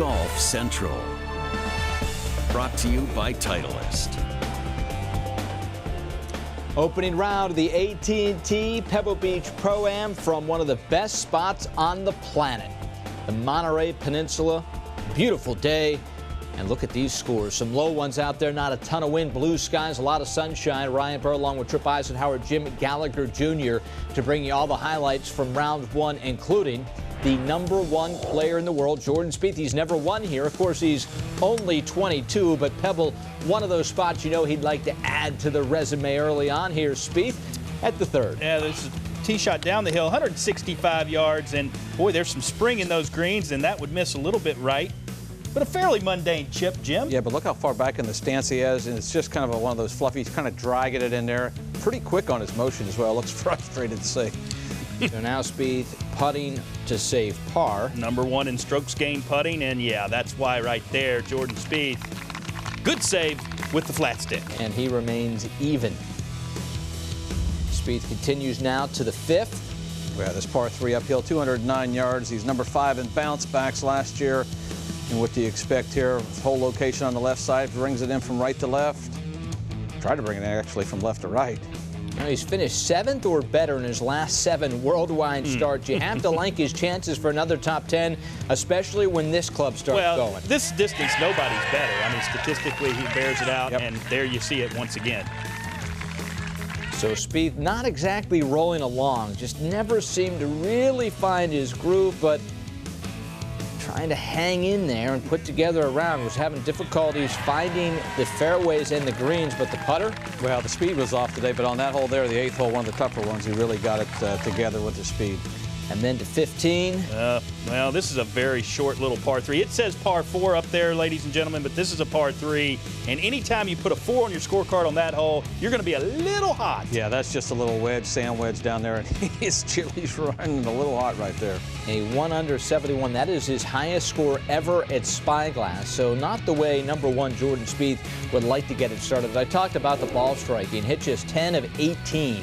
Golf Central. Brought to you by Titleist. Opening round of the AT&T Pebble Beach Pro-Am from one of the best spots on the planet, the Monterey Peninsula. Beautiful day. And look at these scores. Some low ones out there, not a ton of wind, blue skies, a lot of sunshine. Ryan Burr along with Trip Eisenhower, Jim Gallagher Jr. to bring you all the highlights from round one, including the #1 player in the world, Jordan Spieth. He's never won here. Of course, he's only 22, but Pebble, one of those spots you know he'd like to add to the resume early on. Here's Spieth at the third. Yeah, there's a tee shot down the hill, 165 yards, and boy, there's some spring in those greens, and that would miss a little bit right. But a fairly mundane chip, Jim. Yeah, but look how far back in the stance he is, and it's just kind of one of those fluffy, kind of dragging it in there. Pretty quick on his motion as well. Looks frustrated to see. So now Spieth putting to save par. #1 in strokes gained putting, and yeah, that's why right there, Jordan Spieth. Good save with the flat stick. And he remains even. Spieth continues now to the fifth. Yeah, this par 3 uphill, 209 yards. He's #5 in bounce backs last year. And what do you expect here? Whole location on the left side, brings it in from right to left. Try to bring it in actually from left to right. Now he's finished 7th or better in his last 7 worldwide starts. You have to like his chances for another top 10, especially when this club starts going. This distance, nobody's better. I mean, statistically, he bears it out, Yep. and there you see it once again. So Spieth not exactly rolling along, just never seemed to really find his groove, but trying to hang in there and put together a round. Was having difficulties finding the fairways and the greens, but the putter? Well, the speed was off today, but on that hole there, the 8th hole, one of the tougher ones, he really got it together with the speed. And then to 15. Well, this is a very short little par 3. It says par 4 up there, ladies and gentlemen, but this is a par 3. And anytime you put a 4 on your scorecard on that hole, you're going to be a little hot. Yeah, that's just a little wedge, sand wedge down there, and he's running a little hot right there. A 1 under 71. That is his highest score ever at Spyglass. So not the way #1 Jordan Spieth would like to get it started. I talked about the ball striking. Hit just 10 of 18.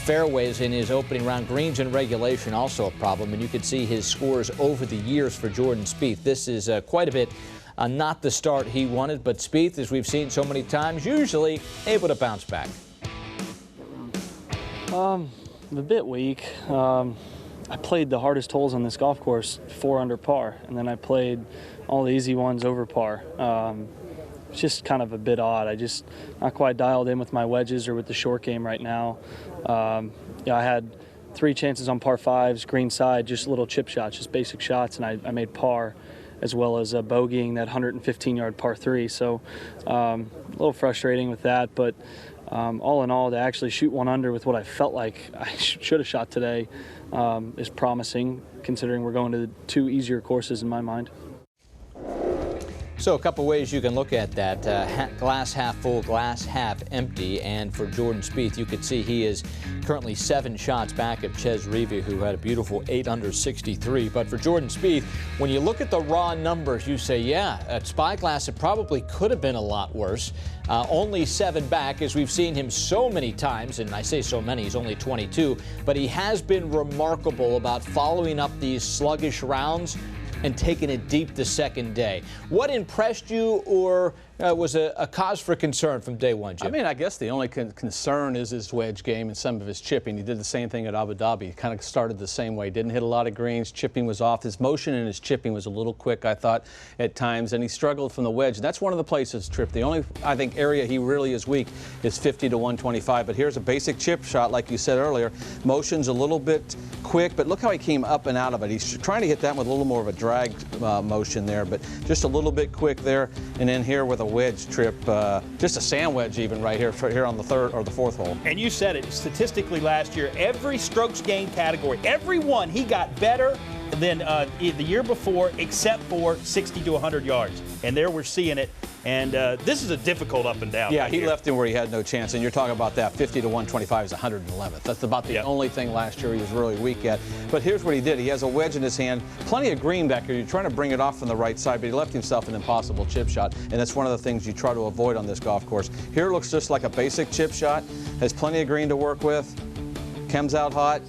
Fairways in his opening round. Greens in regulation also a problem, and you can see his scores over the years for Jordan Spieth. This is quite a bit not the start he wanted, but Spieth, as we've seen so many times, usually able to bounce back. I'm a bit weak. I played the hardest holes on this golf course 4 under par, and then I played all the easy ones over par. It's just kind of a bit odd. I just not quite dialed in with my wedges or with the short game right now. Yeah, I had 3 chances on par 5s, green side, just little chip shots, just basic shots, and I made par, as well as bogeying that 115-yard par 3. So a little frustrating with that, but all in all, to actually shoot 1 under with what I felt like I should have shot today is promising, considering we're going to the 2 easier courses in my mind. So a couple ways you can look at that. Glass half full, glass half empty. And for Jordan Spieth, you could see he is currently 7 shots back of Ches Reavie, who had a beautiful 8 under 63. But for Jordan Spieth, when you look at the raw numbers, you say, yeah, at Spyglass, it probably could have been a lot worse. Only 7 back, as we've seen him so many times, and I say so many, he's only 22, but he has been remarkable about following up these sluggish rounds and taking it deep the second day. What impressed you or was a cause for concern from day one, Jim? I mean, I guess the only concern is his wedge game and some of his chipping. He did the same thing at Abu Dhabi. He kind of started the same way. Didn't hit a lot of greens. Chipping was off. His motion and his chipping was a little quick, I thought, at times. And he struggled from the wedge. And that's one of the places, Tripp. The only, I think, area he really is weak is 50 to 125. But here's a basic chip shot, like you said earlier. Motion's a little bit quick, but look how he came up and out of it. He's trying to hit that with a little more of a drag motion there, but just a little bit quick there. And then here with a wedge, Tripp, just a sand wedge even right here on the 3rd or the 4th hole. And you said it, statistically last year, every strokes gained category, every one, he got better than the year before, except for 60 to 100 yards. And there we're seeing it. And this is a difficult up and down. Yeah, right he here. left him where he had no chance. And you're talking about that 50 to 125 is 111th. That's about the only thing last year he was really weak at. But here's what he did. He has a wedge in his hand, plenty of green back here. You're trying to bring it off from the right side, but he left himself an impossible chip shot. And that's one of the things you try to avoid on this golf course. Here it looks just like a basic chip shot. Has plenty of green to work with. Comes out hot.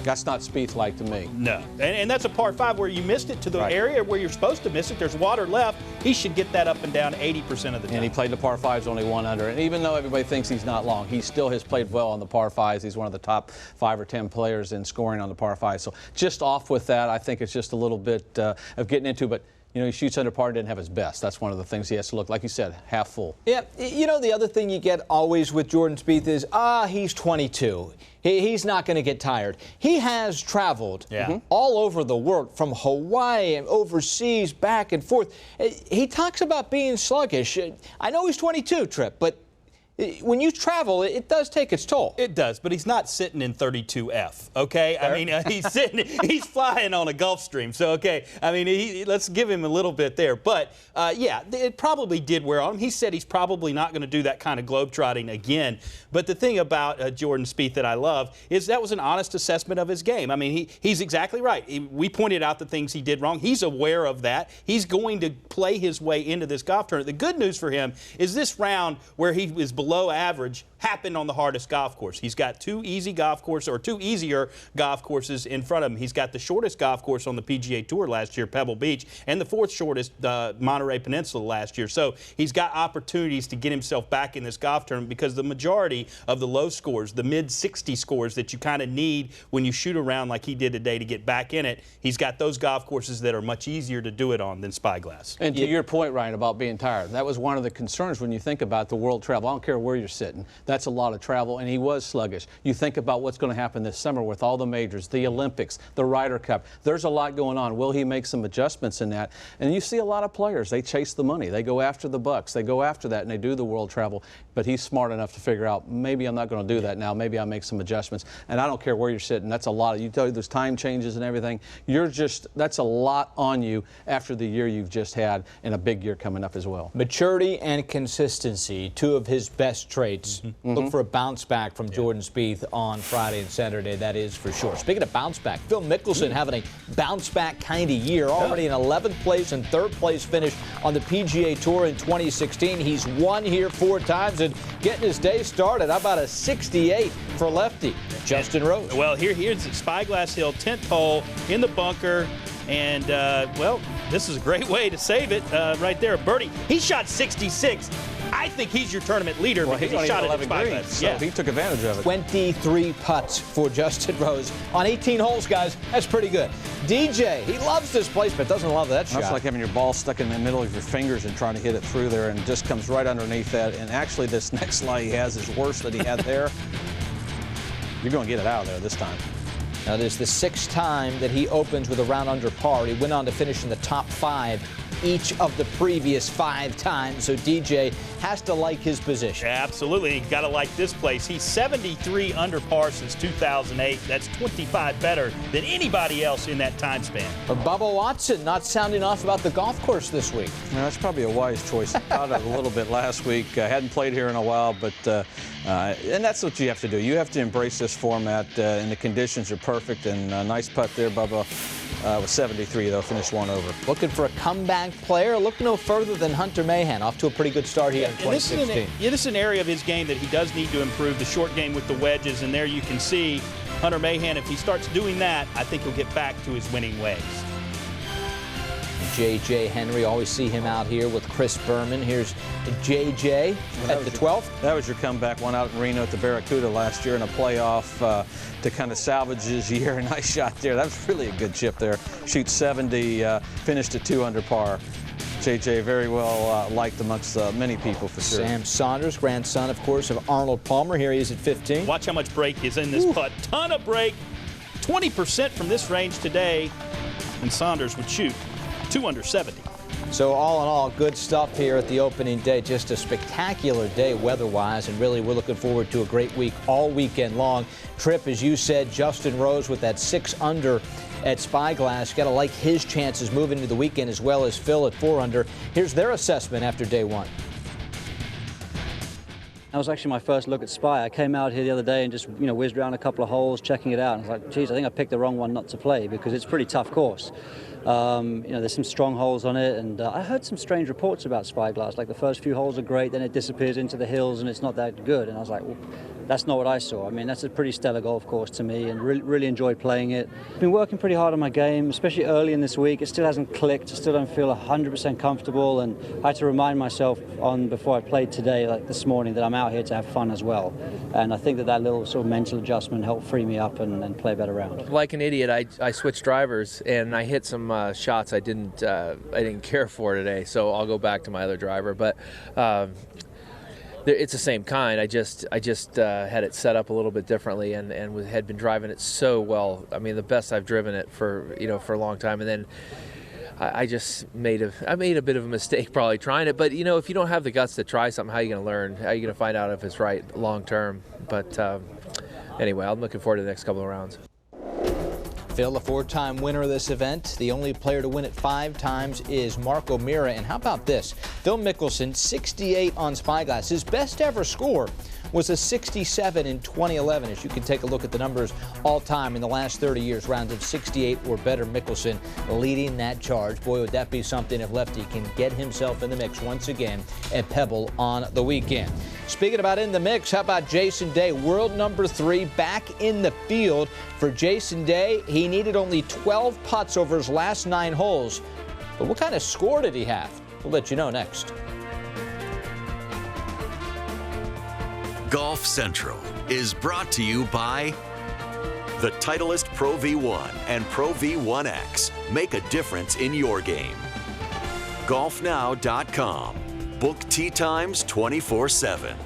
That's not Spieth-like to me. No, and that's a par 5 where you missed it to the Right. area where you're supposed to miss it. There's water left. He should get that up and down 80% of the time. And he played the par 5s only 1 under. And even though everybody thinks he's not long, he still has played well on the par 5s. He's one of the top 5 or 10 players in scoring on the par 5s. So just off with that, I think it's just a little bit of getting into. But you know, he shoots under par, didn't have his best. That's one of the things he has to look, like you said, half full. Yeah, you know, the other thing you get always with Jordan Spieth is, he's 22. He's not going to get tired. He has traveled all over the world, from Hawaii and overseas, back and forth. He talks about being sluggish. I know he's 22, Tripp, but when you travel, it does take its toll. It does, but he's not sitting in 32F, okay? Fair. I mean, he's flying on a Gulfstream, so, okay, I mean, let's give him a little bit there. But, yeah, it probably did wear on him. He said he's probably not going to do that kind of globetrotting again. But the thing about Jordan Spieth that I love is that was an honest assessment of his game. I mean, he's exactly right. We pointed out the things he did wrong. He's aware of that. He's going to play his way into this golf tournament. The good news for him is this round where he was below average happened on the hardest golf course. He's got 2 easy golf courses, or 2 easier golf courses in front of him. He's got the shortest golf course on the PGA Tour last year, Pebble Beach, and the 4th shortest, Monterey Peninsula last year. So he's got opportunities to get himself back in this golf tournament, because the majority of the low scores, the mid-60 scores that you kind of need when you shoot around like he did today to get back in it, he's got those golf courses that are much easier to do it on than Spyglass. And to your point, Ryan, about being tired, that was one of the concerns when you think about the world travel. I don't care where you're sitting. That's a lot of travel, and he was sluggish. You think about what's going to happen this summer with all the majors, the Olympics, the Ryder Cup. There's a lot going on. Will he make some adjustments in that? And you see a lot of players, they chase the money. They go after the bucks. They go after that, and they do the world travel. But he's smart enough to figure out, maybe I'm not going to do that now. Maybe I'll make some adjustments. And I don't care where you're sitting. That's a lot. You tell you there's time changes and everything. That's a lot on you after the year you've just had, and a big year coming up as well. Maturity and consistency, 2 of his best traits. Look for a bounce back from Jordan Spieth on Friday and Saturday, that is for sure. Speaking of bounce back, Phil Mickelson having a bounce back kind of year. Already an 11th place and 3rd place finish on the PGA Tour in 2016. He's won here 4 times and getting his day started. How about a 68 for lefty Justin Rose? Well, here's Spyglass Hill, 10th hole in the bunker. And, well, this is a great way to save it right there. Birdie, he shot 66. I think he's your tournament leader, because he shot it at Spyglass. So he took advantage of it. 23 putts for Justin Rose on 18 holes, guys. That's pretty good. DJ, he loves this place, but doesn't love that shot. That's like having your ball stuck in the middle of your fingers and trying to hit it through there, and just comes right underneath that. And actually, this next lie he has is worse than he had there. You're going to get it out of there this time. Now, this is the 6th time that he opens with a round under par. He went on to finish in the top 5 each of the previous 5 times, so DJ has to like his position. Absolutely, you got to like this place. He's 73 under par since 2008. That's 25 better than anybody else in that time span. But Bubba Watson not sounding off about the golf course this week. Well, that's probably a wise choice. I thought of it a little bit last week. I hadn't played here in a while, but and that's what you have to do. You have to embrace this format, and the conditions are perfect. And nice putt there, Bubba. Was 73, though, finished 1 over. Looking for a comeback player. Look no further than Hunter Mahan. Off to a pretty good start here in 2016. This is an area of his game that he does need to improve, the short game with the wedges. And there you can see Hunter Mahan, if he starts doing that, I think he'll get back to his winning ways. J.J. Henry, always see him out here with Chris Berman. Here's J.J. at the 12th. That was your comeback one out in Reno at the Barracuda last year in a playoff to kind of salvage his year. Nice shot there. That was really a good chip there. Shoots 70, finished at 2 under par. J.J. very well liked amongst many people for sure. Sam Saunders, grandson, of course, of Arnold Palmer. Here he is at 15. Watch how much break is in this putt. Ton of break. 20% from this range today, and Saunders would shoot 2 under 70. So all in all, good stuff here at the opening day. Just a spectacular day weather-wise, and really we're looking forward to a great week all weekend long. Tripp, as you said, Justin Rose with that 6 under at Spyglass. Got to like his chances moving into the weekend, as well as Phil at 4 under. Here's their assessment after day 1. That was actually my first look at Spy. I came out here the other day and just, whizzed around a couple of holes, checking it out. And I was like, geez, I think I picked the wrong one not to play, because it's a pretty tough course. There's some strong holes on it, and I heard some strange reports about Spyglass. Like the first few holes are great, then it disappears into the hills and it's not that good. And I was like, well, that's not what I saw. I mean, that's a pretty stellar golf course to me, and really enjoyed playing it. Been working pretty hard on my game, especially early in this week. It still hasn't clicked. I still don't feel 100% comfortable, and I had to remind myself before I played today, like this morning, that I'm out here to have fun as well. And I think that little sort of mental adjustment helped free me up and play a better round. Like an idiot, I switched drivers and I hit some shots I didn't care for today. So I'll go back to my other driver, but. It's the same kind. I just had it set up a little bit differently, and had been driving it so well. I mean, the best I've driven it for a long time. And then I made a bit of a mistake probably trying it. But if you don't have the guts to try something, how are you going to learn? How are you going to find out if it's right long term? But anyway, I'm looking forward to the next couple of rounds. Phil, the 4-time winner of this event, the only player to win it 5 times is Mark O'Meara. And how about this? Phil Mickelson, 68 on Spyglass. His best ever score was a 67 in 2011. As you can take a look at the numbers all time in the last 30 years, rounds of 68 or better. Mickelson leading that charge. Boy, would that be something if Lefty can get himself in the mix once again at Pebble on the weekend. Speaking about in the mix, how about Jason Day, world number 3, back in the field. For Jason Day, he needed only 12 putts over his last 9 holes. But what kind of score did he have? We'll let you know next. Golf Central is brought to you by the Titleist Pro V1 and Pro V1X. Make a difference in your game. GolfNow.com. Book tee times 24/7.